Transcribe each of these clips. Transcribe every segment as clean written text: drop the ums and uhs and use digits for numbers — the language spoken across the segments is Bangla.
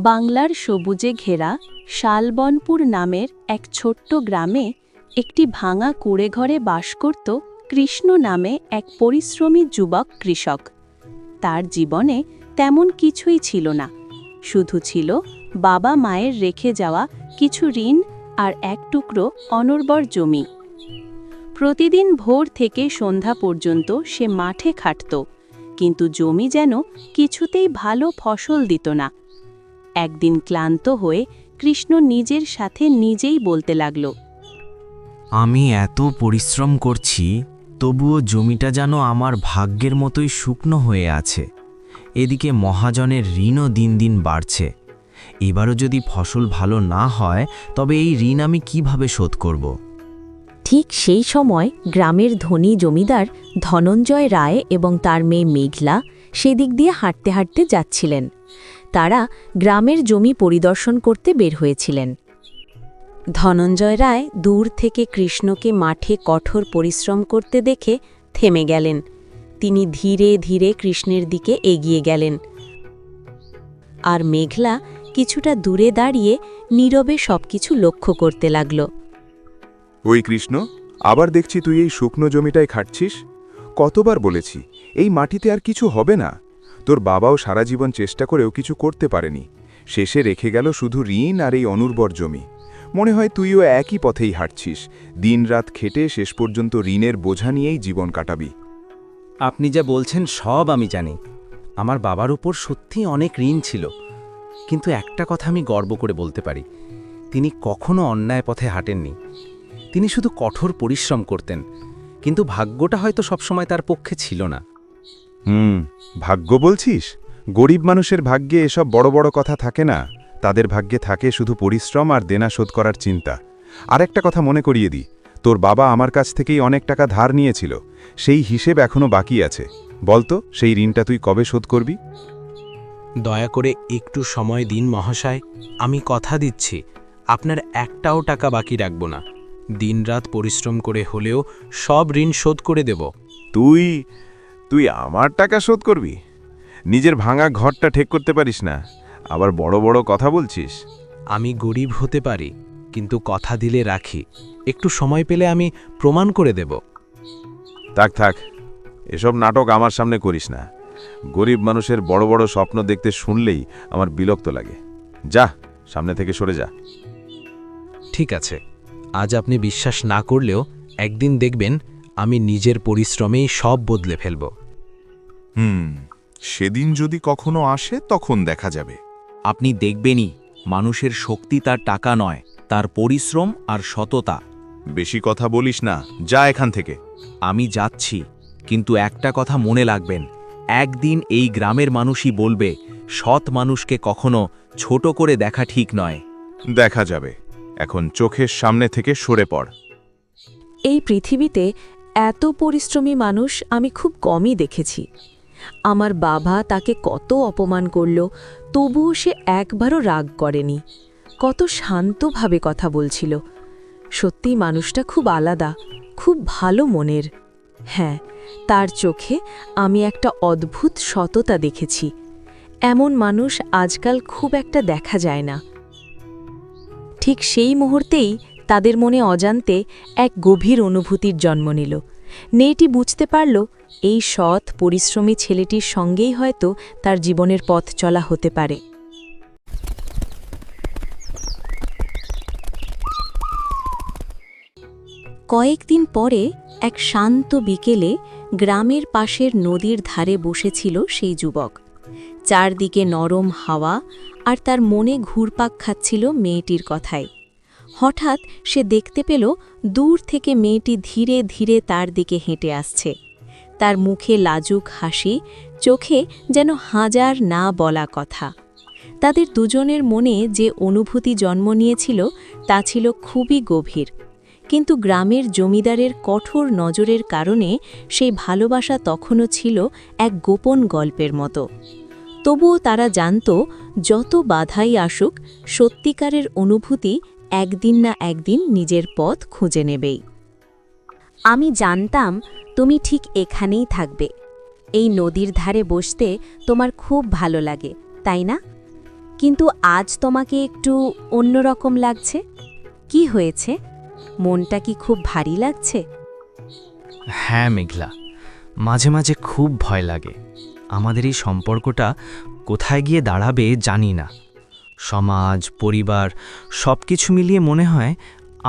বাংলার সবুজে ঘেরা শালবনপুর নামের এক ছোট্ট গ্রামে একটি ভাঙা কুঁড়েঘরে বাস করত কৃষ্ণ নামে এক পরিশ্রমী যুবক কৃষক। তার জীবনে তেমন কিছুই ছিল না, শুধু ছিল বাবা মায়ের রেখে যাওয়া কিছু ঋণ আর এক টুকরো অনুর্বর জমি। প্রতিদিন ভোর থেকে সন্ধ্যা পর্যন্ত সে মাঠে খাটত, কিন্তু জমি যেন কিছুতেই ভালো ফসল দিত না। একদিন ক্লান্ত হয়ে কৃষ্ণ নিজের সাথে নিজেই বলতে লাগল, আমি এত পরিশ্রম করছি, তবুও জমিটা যেন আমার ভাগ্যের মতোই শুকনো হয়ে আছে। এদিকে মহাজনের ঋণও দিন দিন বাড়ছে। এবারও যদি ফসল ভালো না হয়, তবে এই ঋণ আমি কিভাবে শোধ করব? ঠিক সেই সময় গ্রামের ধনী জমিদার ধনঞ্জয় রায় এবং তার মেয়ে মেঘলা সেদিক দিয়ে হাঁটতে হাঁটতে যাচ্ছিলেন। তারা গ্রামের জমি পরিদর্শন করতে বের হয়েছিলেন। ধনঞ্জয় রায় দূর থেকে কৃষ্ণকে মাঠে কঠোর পরিশ্রম করতে দেখে থেমে গেলেন। তিনি ধীরে ধীরে কৃষ্ণের দিকে এগিয়ে গেলেন, আর মেঘলা কিছুটা দূরে দাঁড়িয়ে নীরবে সবকিছু লক্ষ্য করতে লাগল। ওই কৃষ্ণ, আবার দেখছি তুই এই শুকনো জমিটায় খাটছিস। কতবার বলেছি এই মাটিতে আর কিছু হবে না। তোর বাবাও সারা জীবন চেষ্টা করেও কিছু করতে পারেনি, শেষে রেখে গেল শুধু ঋণ আর এই অনুর্বর জমি। মনে হয় তুইও একই পথেই হাঁটছিস, দিনরাত খেটে শেষ পর্যন্ত ঋণের বোঝা নিয়েই জীবন কাটাবি। আপনি যা বলছেন সব আমি জানি। আমার বাবার উপর সত্যিই অনেক ঋণ ছিল, কিন্তু একটা কথা আমি গর্ব করে বলতে পারি, তিনি কখনো অন্যায় পথে হাঁটেননি। তিনি শুধু কঠোর পরিশ্রম করতেন, কিন্তু ভাগ্যটা হয়তো সবসময় তার পক্ষে ছিল না। ভাগ্য বলছিস? গরিব মানুষের ভাগ্যে এসব বড় বড় কথা থাকে না। তাদের ভাগ্যে থাকে শুধু পরিশ্রম আর দেনা শোধ করার চিন্তা। আরেকটা কথা মনে করিয়ে দিই, তোর বাবা আমার কাছ থেকেই অনেক টাকা ধার নিয়েছিল, সেই হিসেব এখনো বাকি আছে। বলতো, সেই ঋণটা তুই কবে শোধ করবি? দয়া করে একটু সময় দিন মহাশয়, আমি কথা দিচ্ছি আপনার একটাও টাকা বাকি রাখব না। দিনরাত পরিশ্রম করে হলেও সব ঋণ শোধ করে দেব। তুই তুই আমার টাকা শোধ করবি? নিজের ভাঙা ঘরটা ঠিক করতে পারিস না, আবার বড় বড় কথা বলছিস। আমি গরিব হতে পারি, কিন্তু কথা দিলে রাখি। একটু সময় পেলে আমি প্রমাণ করে দেব। থাক থাক, এসব নাটক আমার সামনে করিস না। গরিব মানুষের বড় বড় স্বপ্ন দেখতে শুনলেই আমার বিরক্ত লাগে। যা, সামনে থেকে সরে যা। ঠিক আছে, আজ আপনি বিশ্বাস না করলেও একদিন দেখবেন আমি নিজের পরিশ্রমেই সব বদলে ফেলব। সেদিন যদি কখনো আসে তখন দেখা যাবে। আপনি দেখবেনই, মানুষের শক্তি তার টাকা নয়, তার পরিশ্রম আর সততা। বেশি কথা বলিস না, যা এখান থেকে। আমি যাচ্ছি, কিন্তু একটা কথা মনে রাখবেন, একদিন এই গ্রামের মানুষই বলবে, সৎ মানুষকে কখনো ছোট করে দেখা ঠিক নয়। দেখা যাবে, এখন চোখের সামনে থেকে সরে পড়। এই পৃথিবীতে এত পরিশ্রমী মানুষ আমি খুব কমই দেখেছি। আমার বাবা তাকে কত অপমান করল, তবুও সে একবারও রাগ করেনি। কত শান্তভাবে কথা বলছিল। সত্যি মানুষটা খুব আলাদা, খুব ভালো মনের। হ্যাঁ, তার চোখে আমি একটা অদ্ভুত সততা দেখেছি। এমন মানুষ আজকাল খুব একটা দেখা যায় না। ঠিক সেই মুহূর্তেই তাদের মনে অজান্তে এক গভীর অনুভূতির জন্ম নিল। মেয়েটি বুঝতে পারল, এই সৎ পরিশ্রমী ছেলেটির সঙ্গেই হয়তো তার জীবনের পথ চলা হতে পারে। কয়েকদিন পরে এক শান্ত বিকেলে গ্রামের পাশের নদীর ধারে বসেছিল সেই যুবক। চারদিকে নরম হাওয়া, আর তার মনে ঘুরপাক খাচ্ছিল মেয়েটির কথায়। হঠাৎ সে দেখতে পেল দূর থেকে মেয়েটি ধীরে ধীরে তার দিকে হেঁটে আসছে। তার মুখে লাজুক হাসি, চোখে যেন হাজার না বলা কথা। তাদের দুজনের মনে যে অনুভূতি জন্ম নিয়েছিল তা ছিল খুবই গভীর, কিন্তু গ্রামের জমিদারের কঠোর নজরের কারণে সেই ভালোবাসা তখনও ছিল এক গোপন গল্পের মতো। তবুও তারা জানত, যত বাধাই আসুক, সত্যিকারের অনুভূতি একদিন না একদিন নিজের পথ খুঁজে নেবেই। আমি জানতাম তুমি ঠিক এখানেই থাকবে। এই নদীর ধারে বসতে তোমার খুব ভালো লাগে, তাই না? কিন্তু আজ তোমাকে একটু অন্যরকম লাগছে। কি হয়েছে? মনটা কি খুব ভারী লাগছে? হ্যাঁ মেঘলা, মাঝে মাঝে খুব ভয় লাগে। আমাদের এই সম্পর্কটা কোথায় গিয়ে দাঁড়াবে জানি না। সমাজ, পরিবার সব কিছু মিলিয়ে মনে হয়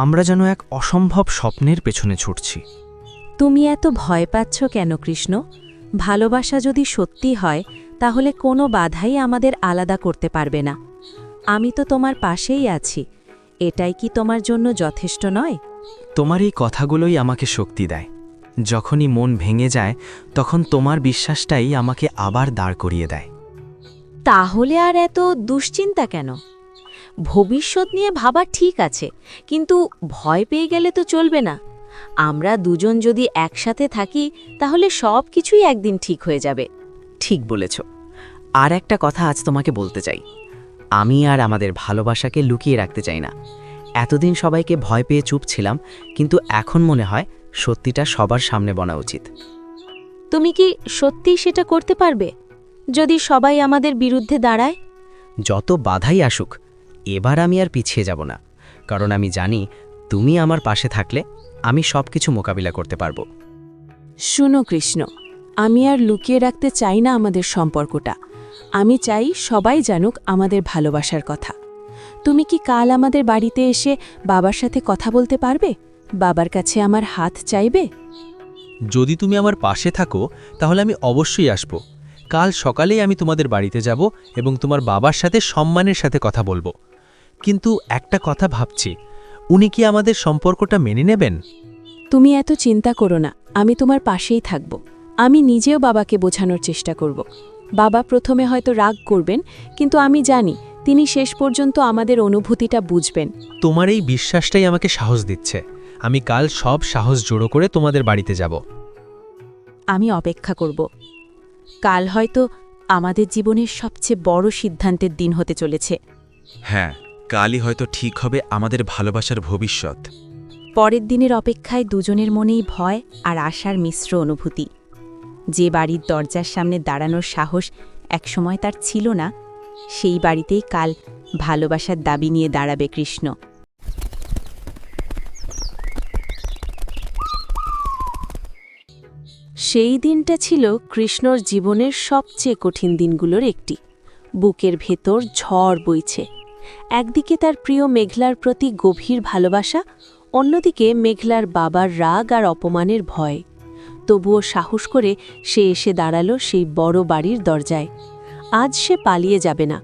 আমরা যেন এক অসম্ভব স্বপ্নের পেছনে ছুটছি। তুমি এত ভয় পাচ্ছ কেন কৃষ্ণ? ভালোবাসা যদি সত্যি হয় তাহলে কোনো বাধাই আমাদের আলাদা করতে পারবে না। আমি তো তোমার পাশেই আছি। এটাই কি তোমার জন্য যথেষ্ট নয়? তোমার এই কথাগুলোই আমাকে শক্তি দেয়। যখনই মন ভেঙে যায় তখন তোমার বিশ্বাসটাই আমাকে আবার দাঁড় করিয়ে দেয়। তাহলে আর এত দুশ্চিন্তা কেন? ভবিষ্যৎ নিয়ে ভাবা ঠিক আছে, কিন্তু ভয় পেয়ে গেলে তো চলবে না। আমরা দুজন যদি একসাথে থাকি তাহলে সব কিছুই একদিন ঠিক হয়ে যাবে। ঠিক বলেছ। আর একটা কথা আজ তোমাকে বলতে চাই। আমি আর আমাদের ভালোবাসাকে লুকিয়ে রাখতে চাই না। এতদিন সবাইকে ভয় পেয়ে চুপ ছিলাম, কিন্তু এখন মনে হয় সত্যিটা সবার সামনে বলা উচিত। তুমি কি সত্যিই সেটা করতে পারবে যদি সবাই আমাদের বিরুদ্ধে দাঁড়ায়? যত বাধাই আসুক, এবার আমি আর পিছিয়ে যাব না। কারণ আমি জানি তুমি আমার পাশে থাকলে আমি সব কিছু মোকাবিলা করতে পারবো। শুনো কৃষ্ণ, আমি আর লুকিয়ে রাখতে চাই না আমাদের সম্পর্কটা। আমি চাই সবাই জানুক আমাদের ভালোবাসার কথা। তুমি কি কাল আমাদের বাড়িতে এসে বাবার সাথে কথা বলতে পারবে? বাবার কাছে আমার হাত চাইবে? যদি তুমি আমার পাশে থাকো তাহলে আমি অবশ্যই আসব। কাল সকালেই আমি তোমাদের বাড়িতে যাব এবং তোমার বাবার সাথে সম্মানের সাথে কথা বলবো। কিন্তু একটা কথা ভাবছি, উনি কি আমাদের সম্পর্কটা মেনে নেবেন? তুমি এত চিন্তা করো না, আমি তোমার পাশেই থাকব। আমি নিজেও বাবাকে বোঝানোর চেষ্টা করব। বাবা প্রথমে হয়তো রাগ করবেন, কিন্তু আমি জানি তিনি শেষ পর্যন্ত আমাদের অনুভূতিটা বুঝবেন। তোমার এই বিশ্বাসটাই আমাকে সাহস দিচ্ছে। আমি কাল সব সাহস জড়ো করে তোমাদের বাড়িতে যাব। আমি অপেক্ষা করব। কাল হয়তো আমাদের জীবনের সবচেয়ে বড় সিদ্ধান্তের দিন হতে চলেছে। হ্যাঁ, কালই হয়তো ঠিক হবে আমাদের ভালোবাসার ভবিষ্যৎ। পরের দিনের অপেক্ষায় দুজনের মনেই ভয় আর আশার মিশ্র অনুভূতি। যে বাড়ির দরজার সামনে দাঁড়ানোর সাহস একসময় তার ছিল না, সেই বাড়িতেই কাল ভালোবাসার দাবি নিয়ে দাঁড়াবে কৃষ্ণ। সেই দিনটা ছিল কৃষ্ণর জীবনের সবচেয়ে কঠিন দিনগুলোর একটি। বুকের ভেতর ঝড় বইছে। একদিকে তার প্রিয় মেঘলার প্রতি গভীর ভালোবাসা, অন্যদিকে মেঘলার বাবার রাগ আর অপমানের ভয়। তবুও সাহস করে সে এসে দাঁড়ালো সেই বড় বাড়ির দরজায়। আজ সে পালিয়ে যাবে না,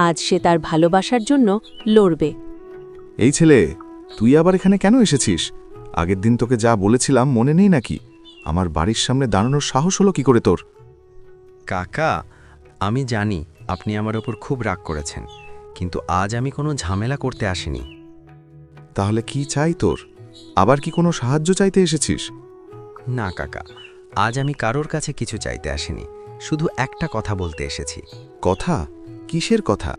আজ সে তার ভালোবাসার জন্য লড়বে। এই ছেলে, তুই আবার এখানে কেন এসেছিস? আগের দিন তোকে যা বলেছিলাম মনে নেই নাকি? আমার বাড়ির সামনে দাঁড়ানোর সাহস হলো কি করে তোর? কাকা, আমি জানি আপনি আমার ওপর খুব রাগ করেছেন, কিন্তু আজ আমি কোনো ঝামেলা করতে আসিনি। তাহলে কি চাই তোর? আবার কি কোনো সাহায্য চাইতে এসেছিস? না কাকা, আজ আমি কারোর কাছে কিছু চাইতে আসিনি, শুধু একটা কথা বলতে এসেছি। কথা? কিসের কথা?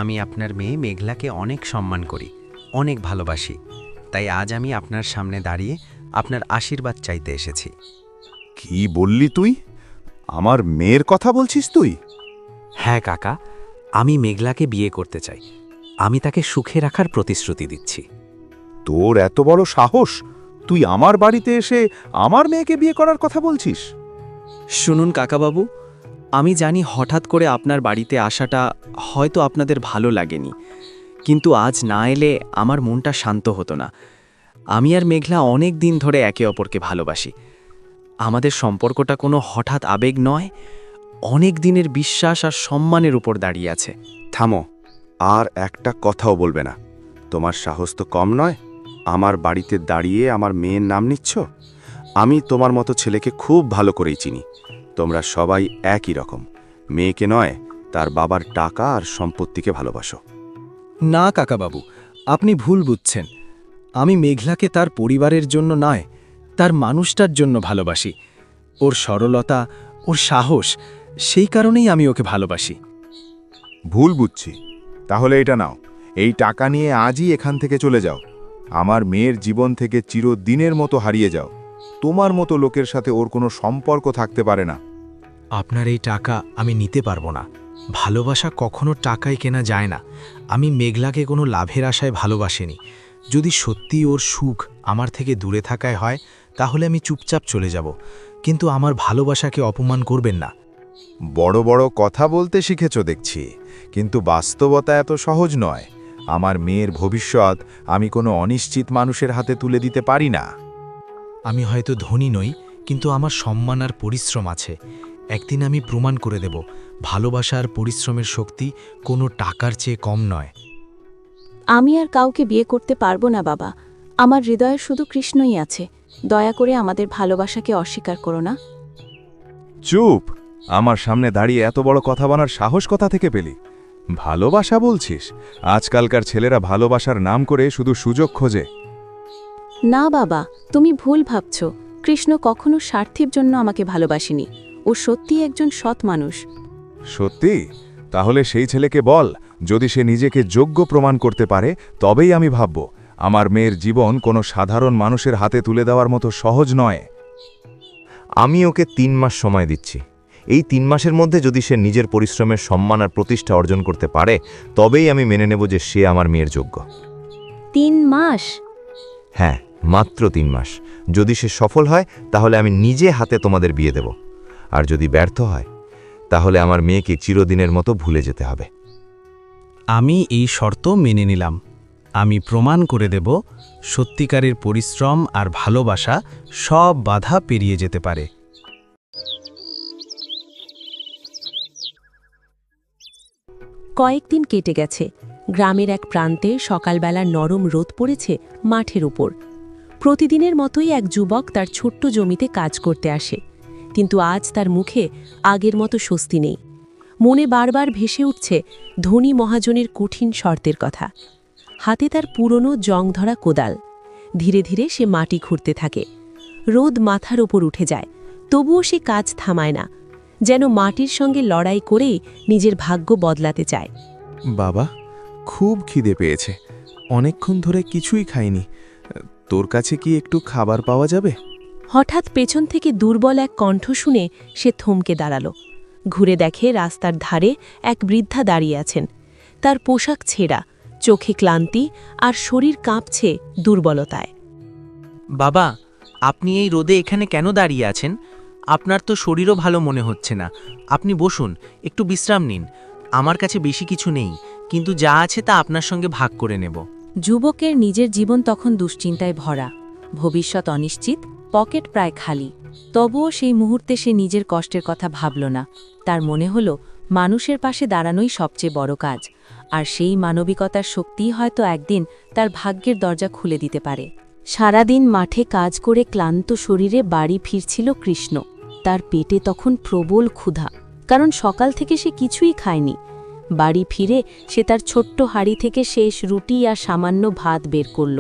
আমি আপনার মেয়ে মেঘলাকে অনেক সম্মান করি, অনেক ভালোবাসি। তাই আজ আমি আপনার সামনে দাঁড়িয়ে আপনার আশীর্বাদ চাইতে এসেছি। কি বললি তুই? আমার মেয়ের কথা বলছিস তুই? হ্যাঁ কাকা, আমি মেঘলাকে বিয়ে করতে চাই। আমি তাকে সুখে রাখার প্রতিশ্রুতি দিচ্ছি। তোর এত বড় সাহস! তুই আমার বাড়িতে এসে আমার মেয়েকে বিয়ে করার কথা বলছিস? শুনুন কাকাবাবু, আমি জানি হঠাৎ করে আপনার বাড়িতে আসাটা হয়তো আপনাদের ভালো লাগেনি, কিন্তু আজ না এলে আমার মনটা শান্ত হতো না। আমি আর মেঘলা অনেক দিন ধরে একে অপরকে ভালোবাসি। আমাদের সম্পর্কটা কোনো হঠাৎ আবেগ নয়, অনেক দিনের বিশ্বাস আর সম্মানের উপর দাঁড়িয়ে আছে। থামো, আর একটা কথাও বলবে না। তোমার সাহস তো কম নয়। আমার বাড়িতে দাঁড়িয়ে আমার মেয়ের নাম নিচ্ছ? আমি তোমার মতো ছেলেকে খুব ভালো করেই চিনি। তোমরা সবাই একই রকম। মেয়েকে নয়, তার বাবার টাকা আর সম্পত্তিকে ভালোবাসো। না কাকাবাবু, আপনি ভুল বুঝছেন। আমি মেঘলাকে তার পরিবারের জন্য নয়, তার মানুষটার জন্য ভালোবাসি। ওর সরলতা, ওর সাহস, সেই কারণেই আমি ওকে ভালোবাসি। ভুল বুঝছি। তাহলে এটা নাও, এই টাকা নিয়ে আজই এখান থেকে চলে যাও। আমার মেয়ের জীবন থেকে চিরদিনের মতো হারিয়ে যাও। তোমার মতো লোকের সাথে ওর কোনো সম্পর্ক থাকতে পারে না। আপনার এই টাকা আমি নিতে পারবো না। ভালোবাসা কখনো টাকায় কেনা যায় না। আমি মেঘলাকে কোনো লাভের আশায় ভালোবাসিনি। যদি সত্যি ওর সুখ আমার থেকে দূরে থাকায় হয় তাহলে আমি চুপচাপ চলে যাব, কিন্তু আমার ভালোবাসাকে অপমান করবেন না। বড় বড় কথা বলতে শিখেছ দেখছি, কিন্তু বাস্তবতা এত সহজ নয়। আমার মেয়ের ভবিষ্যৎ আমি কোনো অনিশ্চিত মানুষের হাতে তুলে দিতে পারি না। আমি হয়তো ধনী নই, কিন্তু আমার সম্মান আর পরিশ্রম আছে। একদিন আমি প্রমাণ করে দেব ভালোবাসা আর পরিশ্রমের শক্তি কোনো টাকার চেয়ে কম নয়। আমি আর কাউকে বিয়ে করতে পারবো না বাবা। আমার হৃদয়ে শুধু কৃষ্ণই আছে। দয়া করে আমাদের ভালোবাসাকে অস্বীকার করো না। চুপ! আমার সামনে দাঁড়িয়ে এত বড় কথা বলার সাহস কোথা থেকে পেলি? ভালোবাসা বলছিস? আজকালকার ছেলেরা ভালোবাসার নাম করে শুধু সুযোগ খোঁজে। না বাবা, তুমি ভুল ভাবছ। কৃষ্ণ কখনো স্বার্থের জন্য আমাকে ভালোবাসেনি। ও সত্যিই একজন সৎ মানুষ। সত্যি? তাহলে সেই ছেলেকে বল, যদি সে নিজেকে যোগ্য প্রমাণ করতে পারে তবেই আমি ভাবব। আমার মেয়ের জীবন কোনো সাধারণ মানুষের হাতে তুলে দেওয়ার মতো সহজ নয়। আমি ওকে 3 মাস সময় দিচ্ছি। এই 3 মাসের মধ্যে যদি সে নিজের পরিশ্রমের সম্মান আর প্রতিষ্ঠা অর্জন করতে পারে তবেই আমি মেনে নেব যে সে আমার মেয়ের যোগ্য। 3 মাস? হ্যাঁ, মাত্র 3 মাস। যদি সে সফল হয় তাহলে আমি নিজে হাতে তোমাদের বিয়ে দেব, আর যদি ব্যর্থ হয় তাহলে আমার মেয়েকে চিরদিনের মতো ভুলে যেতে হবে। আমি এই শর্ত মেনে নিলাম। আমি প্রমাণ করে দেব সত্যিকারের পরিশ্রম আর ভালোবাসা সব বাধা পেরিয়ে যেতে পারে। কয়েকদিন কেটে গেছে। গ্রামের এক প্রান্তে সকালবেলা নরম রোদ পড়েছে মাঠের উপর। প্রতিদিনের মতোই এক যুবক তার ছোট্ট জমিতে কাজ করতে আসে, কিন্তু আজ তার মুখে আগের মতো স্বস্তি নেই। মনে বারবার ভেসে উঠছে ধনী মহাজনের কঠিন শর্তের কথা। হাতে তার পুরনো জংধরা কোদাল। ধীরে ধীরে সে মাটি খুঁড়তে থাকে। রোদ মাথার ওপর উঠে যায়, তবুও সে কাজ থামায় না, যেন মাটির সঙ্গে লড়াই করেই নিজের ভাগ্য বদলাতে চায়। বাবা, খুব খিদে পেয়েছে। অনেকক্ষণ ধরে কিছুই খাইনি। তোর কাছে কি একটু খাবার পাওয়া যাবে? হঠাৎ পেছন থেকে দুর্বল এক কণ্ঠ শুনে সে থমকে দাঁড়াল। ঘুরে দেখে রাস্তার ধারে এক বৃদ্ধা দাঁড়িয়ে আছেন। তার পোশাক ছেঁড়া, চোখে ক্লান্তি আর শরীর কাঁপছে দুর্বলতায়। বাবা, আপনি এই রোদে এখানে কেন দাঁড়িয়ে আছেন? আপনার তো শরীরও ভালো মনে হচ্ছে না। আপনি বসুন, একটু বিশ্রাম নিন। আমার কাছে বেশি কিছু নেই, কিন্তু যা আছে তা আপনার সঙ্গে ভাগ করে নেব। যুবকের নিজের জীবন তখন দুশ্চিন্তায় ভরা। ভবিষ্যৎ অনিশ্চিত, পকেট প্রায় খালি। তবুও সেই মুহূর্তে সে নিজের কষ্টের কথা ভাবল না। তার মনে হল মানুষের পাশে দাঁড়ানোই সবচেয়ে বড় কাজ, আর সেই মানবিকতার শক্তিই হয়তো একদিন তার ভাগ্যের দরজা খুলে দিতে পারে। সারাদিন মাঠে কাজ করে ক্লান্ত শরীরে বাড়ি ফিরছিল কৃষ্ণ। তার পেটে তখন প্রবল ক্ষুধা, কারণ সকাল থেকে সে কিছুই খায়নি। বাড়ি ফিরে সে তার ছোট্ট হাঁড়ি থেকে শেষ রুটি আর সামান্য ভাত বের করল।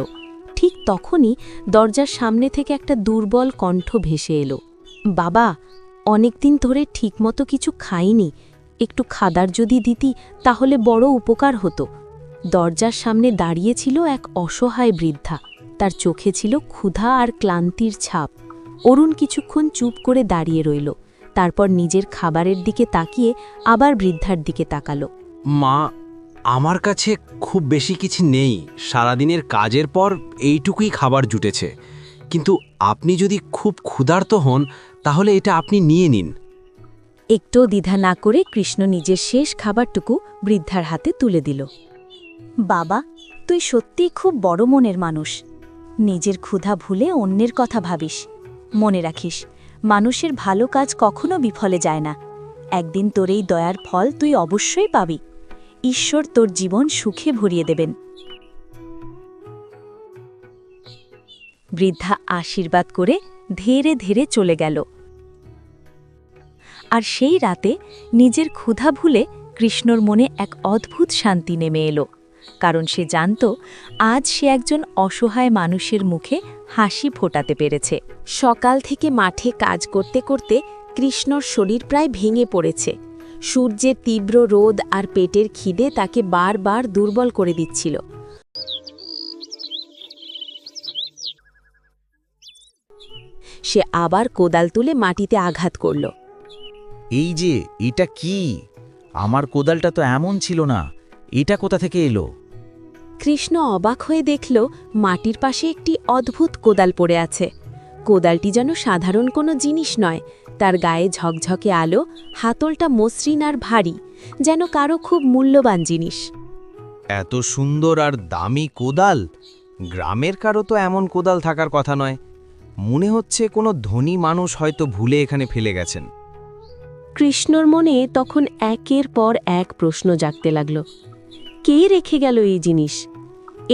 ঠিক তখনই দরজার সামনে থেকে একটা দুর্বল কণ্ঠ ভেসে এলো। বাবা, অনেকদিন ধরে ঠিকমতো কিছু খাইনি, একটু খাবার যদি দিতি তাহলে বড় উপকার হতো। দরজার সামনে দাঁড়িয়েছিল এক অসহায় বৃদ্ধা। তার চোখে ছিল ক্ষুধা আর ক্লান্তির ছাপ। অরুণ কিছুক্ষণ চুপ করে দাঁড়িয়ে রইল, তারপর নিজের খাবারের দিকে তাকিয়ে আবার বৃদ্ধার দিকে তাকালো। মা, আমার কাছে খুব বেশি কিছু নেই। সারাদিনের কাজের পর এইটুকুই খাবার জুটেছে, কিন্তু আপনি যদি খুব ক্ষুধার্ত হন তাহলে এটা আপনি নিয়ে নিন। একটু দ্বিধা না করে কৃষ্ণ নিজের শেষ খাবারটুকু বৃদ্ধার হাতে তুলে দিল। বাবা, তুই সত্যিই খুব বড় মনের মানুষ। নিজের ক্ষুধা ভুলে অন্যের কথা ভাবিস। মনে রাখিস, মানুষের ভালো কাজ কখনো বিফলে যায় না। একদিন তোর এই দয়ার ফল তুই অবশ্যই পাবি। ঈশ্বর তোর জীবন সুখে ভরিয়ে দেবেন। বৃদ্ধা আশীর্বাদ করে ধীরে ধীরে চলে গেল। আর সেই রাতে নিজের ক্ষুধা ভুলে কৃষ্ণর মনে এক অদ্ভুত শান্তি নেমে এলো, কারণ সে জানত আজ সে একজন অসহায় মানুষের মুখে হাসি ফোটাতে পেরেছে। সকাল থেকে মাঠে কাজ করতে করতে কৃষ্ণর শরীর প্রায় ভেঙে পড়েছে। সূর্যের তীব্র রোদ আর পেটের খিদে তাকে বারবার দুর্বল করে দিচ্ছিল। সে আবার কোদাল তুলে মাটিতে আঘাত করল। এই যে, এটা কি? আমার কোদালটা তো এমন ছিল না, এটা কোথা থেকে এলো? কৃষ্ণ অবাক হয়ে দেখল মাটির পাশে একটি অদ্ভুত কোদাল পড়ে আছে। কোদালটি যেন সাধারণ কোনো জিনিস নয়, তার গায়ে ঝকঝকে আলো, হাতলটা মসৃণ আর ভারী, যেন কারো খুব মূল্যবান জিনিস। এত সুন্দর আর দামি কোদাল! গ্রামের কারো তো এমন কোদাল থাকার কথা নয়। মনে হচ্ছে কোনো ধনী মানুষ হয়তো ভুলে এখানে ফেলে গেছেন। কৃষ্ণর মনে তখন একের পর এক প্রশ্ন জাগতে লাগল। কে রেখে গেল এই জিনিস?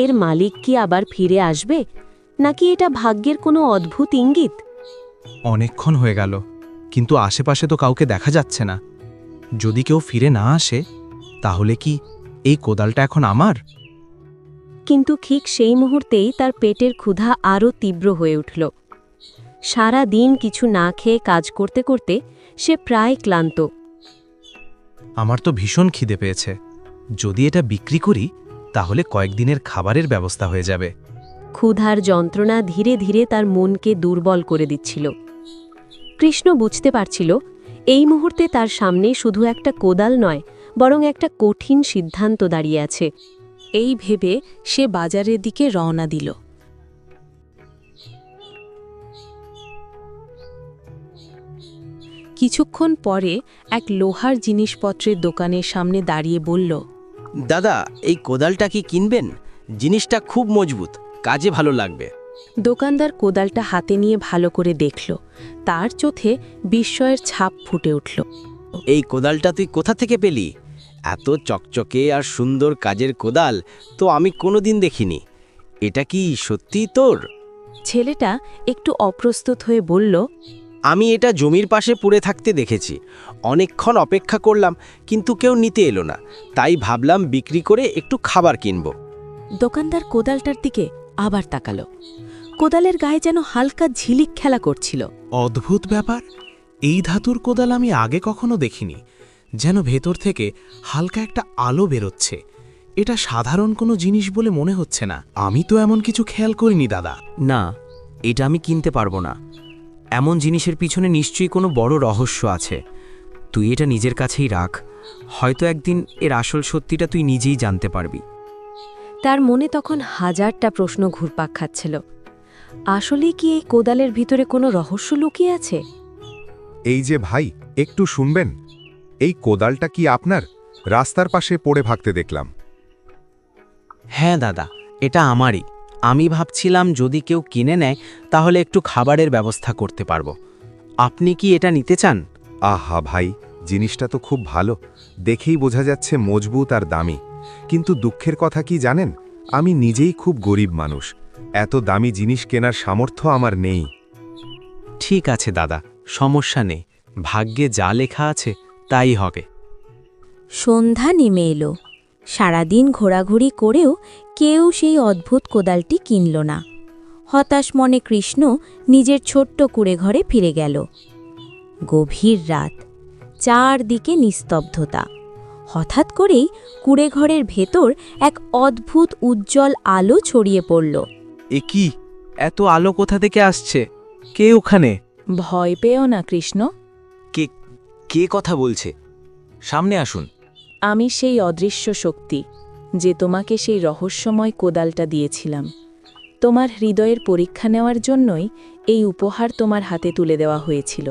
এর মালিক কি আবার ফিরে আসবে, নাকি এটা ভাগ্যের কোনো অদ্ভুত ইঙ্গিত? অনেকক্ষণ হয়ে গেল, কিন্তু আশেপাশে তো কাউকে দেখা যাচ্ছে না। যদি কেউ ফিরে না আসে, তাহলে কি এই কোদালটা এখন আমার? কিন্তু ঠিক সেই মুহূর্তেই তার পেটের ক্ষুধা আরও তীব্র হয়ে উঠল। সারা দিন কিছু না খেয়ে কাজ করতে করতে সে প্রায় ক্লান্ত। আমার তো ভীষণ খিদে পেয়েছে। যদি এটা বিক্রি করি, তাহলে কয়েকদিনের খাবারের ব্যবস্থা হয়ে যাবে। ক্ষুধার যন্ত্রণা ধীরে ধীরে তার মনকে দুর্বল করে দিচ্ছিল। কৃষ্ণ বুঝতে পারছিল এই মুহূর্তে তার সামনে শুধু একটা কোদাল নয়, বরং একটা কঠিন সিদ্ধান্ত দাঁড়িয়ে আছে। এই ভেবে সে বাজারের দিকে রওনা দিল। কিছুক্ষণ পরে এক লোহার জিনিসপত্রের দোকানের সামনে দাঁড়িয়ে বলল, দাদা, এই কোদালটা কি কিনবেন? জিনিসটা খুব মজবুত, কাজে ভালো লাগবে। দোকানদার কোদালটা হাতে নিয়ে ভালো করে দেখল। তার চোখে বিস্ময়ের ছাপ ফুটে উঠল। এই কোদালটা তুই কোথা থেকে পেলি? এত চকচকে আর সুন্দর কাজের কোদাল তো আমি কোনোদিন দেখিনি। এটা কি সত্যিই তোর? ছেলেটা একটু অপ্রস্তুত হয়ে বলল, আমি এটা জমির পাশে পড়ে থাকতে দেখেছি। অনেকক্ষণ অপেক্ষা করলাম, কিন্তু কেউ নিতে এলো না। তাই ভাবলাম বিক্রি করে একটু খাবার কিনব। দোকানদার কোদালটার দিকে আবার তাকালো। কোদালের গায়ে যেন হালকা ঝিলিক খেলা করছিল। অদ্ভুত ব্যাপার, এই ধাতুর কোদাল আমি আগে কখনো দেখিনি। যেন ভেতর থেকে হালকা একটা আলো বেরোচ্ছে। এটা সাধারণ কোনো জিনিস বলে মনে হচ্ছে না। আমি তো এমন কিছু খেয়াল করিনি দাদা। না, এটা আমি কিনতে পারবো না। এমন জিনিসের পিছনে নিশ্চয়ই কোনো বড় রহস্য আছে। তুই এটা নিজের কাছেই রাখ, হয়তো একদিন এর আসল সত্যিটা তুই নিজেই জানতে পারবি। তার মনে তখন হাজারটা প্রশ্ন ঘুরপাক খাচ্ছিল। আসলেই কি এই কোদালের ভিতরে কোনো রহস্য লুকিয়ে আছে? এই যে ভাই, একটু শুনবেন। এই কোদালটা কি আপনার? রাস্তার পাশে পড়ে ভাগতে দেখলাম। হ্যাঁ দাদা, এটা আমারই। আমি ভাবছিলাম যদি কেউ কিনে নেয় তাহলে একটু খাবারের ব্যবস্থা করতে পারবো। আপনি কি এটা নিতে চান? আহা ভাই, জিনিসটা তো খুব ভালো, দেখেই বোঝা যাচ্ছে মজবুত আর দামি। কিন্তু দুঃখের কথা কি জানেন, আমি নিজেই খুব গরিব মানুষ। এত দামি জিনিস কেনার সামর্থ্য আমার নেই। ঠিক আছে দাদা, সমস্যা নেই। ভাগ্যে যা লেখা আছে তাই হবে। সন্ধ্যা নেমে এলো। সারাদিন ঘোরাঘুরি করেও কেউ সেই অদ্ভুত কোদালটি কিনল না। হতাশ মনে কৃষ্ণ নিজের ছোট্ট কুঁড়েঘরে ফিরে গেল। গভীর রাত, চারদিকে নিস্তব্ধতা। হঠাৎ করেই কুঁড়েঘরের ভেতর এক অদ্ভুত উজ্জ্বল আলো ছড়িয়ে পড়ল। এ কি? এত আলো কোথা থেকে আসছে? কে ওখানে? ভয় পেও না কৃষ্ণ, কে কথা বলছে? সামনে আসুন। আমি সেই অদৃশ্য শক্তি যে তোমাকে সেই রহস্যময় কোদালটা দিয়েছিলাম। তোমার হৃদয়ের পরীক্ষা নেওয়ার জন্যই এই উপহার তোমার হাতে তুলে দেওয়া হয়েছিল।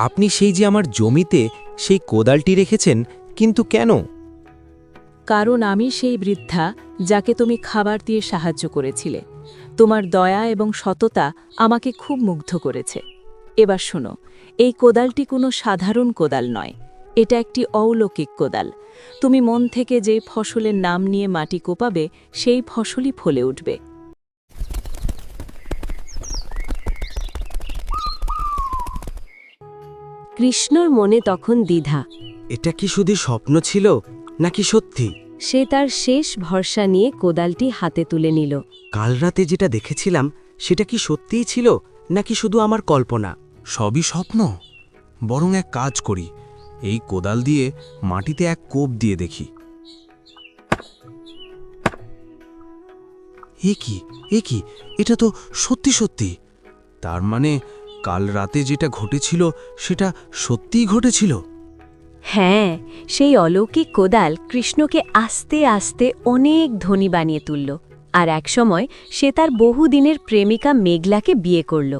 আপনি সেই যে আমার জমিতে সেই কোদালটি রেখেছেন, কিন্তু কেন? কারণ আমি সেই বৃদ্ধা যাকে তুমি খাবার দিয়ে সাহায্য করেছিলে। তোমার দয়া এবং সততা আমাকে খুব মুগ্ধ করেছে। এবার শোনো, এই কোদালটি কোনো সাধারণ কোদাল নয়, এটা একটি অলৌকিক কোদাল। তুমি মন থেকে যে ফসলের নাম নিয়ে মাটি কোপাবে, সেই ফসলই ফলে উঠবে। কৃষ্ণর মনে তখন দ্বিধা। এটা কি শুধু স্বপ্ন ছিল নাকি সত্যি? সে তার শেষ ভরসা নিয়ে কোদালটি হাতে তুলে নিল। কাল রাতে যেটা দেখেছিলাম সেটা কি সত্যিই ছিল নাকি শুধু আমার কল্পনা? সবই স্বপ্ন। বরং এক কাজ করি, এই কোদাল দিয়ে মাটিতে এক কোপ দিয়ে দেখি। এ কি, এটা তো সত্যি সত্যি। তার মানে কাল রাতে যেটা ঘটেছিল সেটা সত্যিই ঘটেছিল। হ্যাঁ, সেই অলৌকিক কোদাল কৃষ্ণকে আস্তে আস্তে অনেক ধনী বানিয়ে তুলল। আর একসময় সে তার বহুদিনের প্রেমিকা মেঘলাকে বিয়ে করল।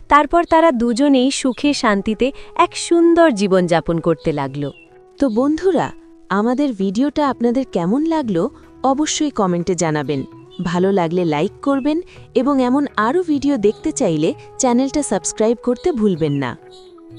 তারপর তারা দুজনেই সুখে শান্তিতে এক সুন্দর জীবনযাপন করতে লাগল। তো বন্ধুরা, আমাদের ভিডিওটা আপনাদের কেমন লাগলো অবশ্যই কমেন্টে জানাবেন। ভালো লাগলে লাইক করবেন এবং এমন আরও ভিডিও দেখতে চাইলে চ্যানেলটা সাবস্ক্রাইব করতে ভুলবেন না।